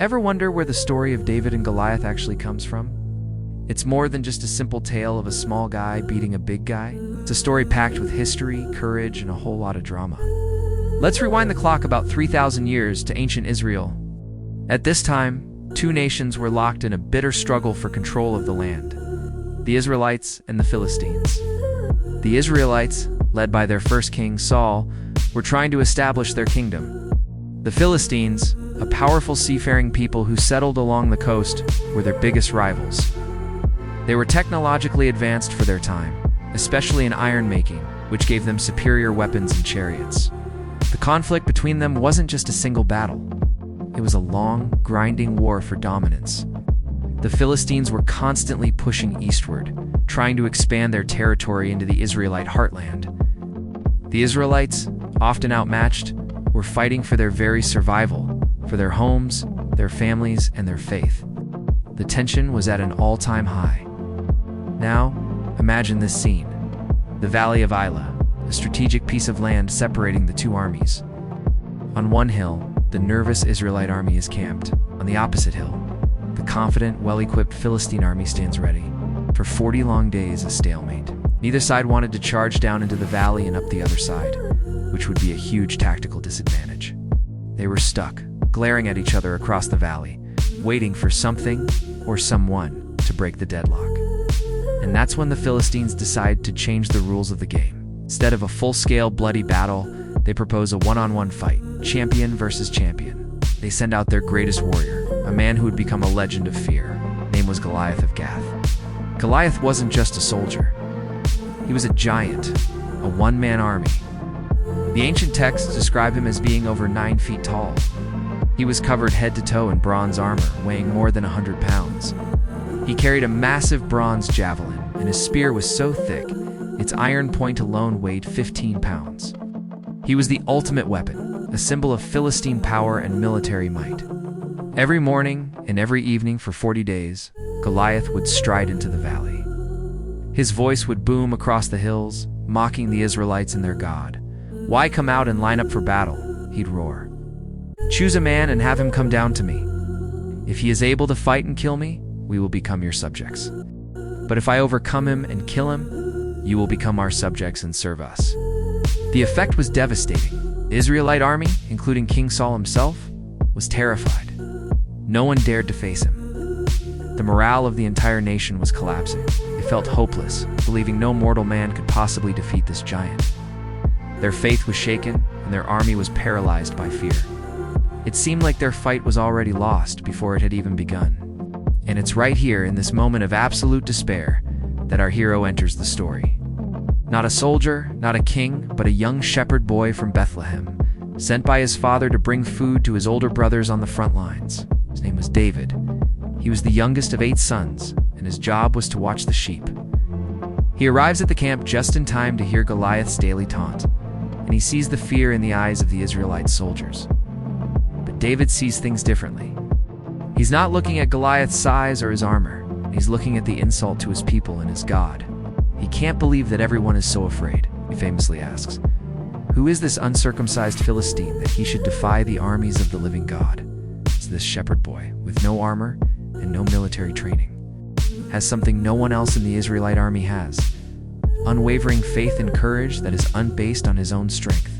Ever wonder where the story of David and Goliath actually comes from? It's more than just a simple tale of a small guy beating a big guy. It's a story packed with history, courage, and a whole lot of drama. Let's rewind the clock about 3,000 years to ancient Israel. At this time, two nations were locked in a bitter struggle for control of the land: the Israelites and the Philistines. The Israelites, led by their first king, Saul, were trying to establish their kingdom. The Philistines, a powerful seafaring people who settled along the coast, were their biggest rivals. They were technologically advanced for their time, especially in iron making, which gave them superior weapons and chariots. The conflict between them wasn't just a single battle. It was a long, grinding war for dominance. The Philistines were constantly pushing eastward, trying to expand their territory into the Israelite heartland. The Israelites, often outmatched, were fighting for their very survival, for their homes, their families, and their faith. The tension was at an all-time high. Now, imagine this scene: the Valley of Elah, a strategic piece of land separating the two armies. On one hill, the nervous Israelite army is camped. On the opposite hill, the confident, well-equipped Philistine army stands ready. For 40 long days, a stalemate. Neither side wanted to charge down into the valley and up the other side, which would be a huge tactical disadvantage. They were stuck, glaring at each other across the valley, waiting for something or someone to break the deadlock. And that's when the Philistines decide to change the rules of the game. Instead of a full-scale bloody battle, they propose a one-on-one fight, champion versus champion. They send out their greatest warrior, a man who would become a legend of fear. His name was Goliath of Gath. Goliath wasn't just a soldier. He was a giant, a one-man army. The ancient texts describe him as being over 9 feet tall. He was covered head to toe in bronze armor, weighing more than 100 pounds. He carried a massive bronze javelin, and his spear was so thick, its iron point alone weighed 15 pounds. He was the ultimate weapon, a symbol of Philistine power and military might. Every morning and every evening for 40 days, Goliath would stride into the valley. His voice would boom across the hills, mocking the Israelites and their God. "Why come out and line up for battle?" he'd roar. "Choose a man and have him come down to me. If he is able to fight and kill me, we will become your subjects. But if I overcome him and kill him, you will become our subjects and serve us." The effect was devastating. The Israelite army, including King Saul himself, was terrified. No one dared to face him. The morale of the entire nation was collapsing. They felt hopeless, believing no mortal man could possibly defeat this giant. Their faith was shaken, and their army was paralyzed by fear. It seemed like their fight was already lost before it had even begun. And it's right here, in this moment of absolute despair, that our hero enters the story. Not a soldier, not a king, but a young shepherd boy from Bethlehem, sent by his father to bring food to his older brothers on the front lines. His name was David. He was the youngest of 8 sons, and his job was to watch the sheep. He arrives at the camp just in time to hear Goliath's daily taunt, and he sees the fear in the eyes of the Israelite soldiers. But David sees things differently. He's not looking at Goliath's size or his armor. He's looking at the insult to his people and his God. He can't believe that everyone is so afraid. He famously asks, "Who is this uncircumcised Philistine that he should defy the armies of the living God?" It's this shepherd boy, with no armor and no military training, has something no one else in the Israelite army has: unwavering faith and courage that is unbased on his own strength.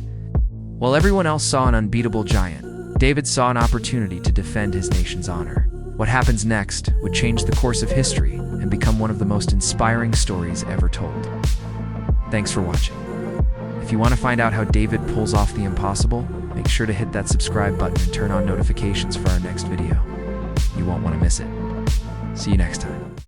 While everyone else saw an unbeatable giant, David saw an opportunity to defend his nation's honor. What happens next would change the course of history and become one of the most inspiring stories ever told. Thanks for watching. If you want to find out how David pulls off the impossible, make sure to hit that subscribe button and turn on notifications for our next video. You won't want to miss it. See you next time.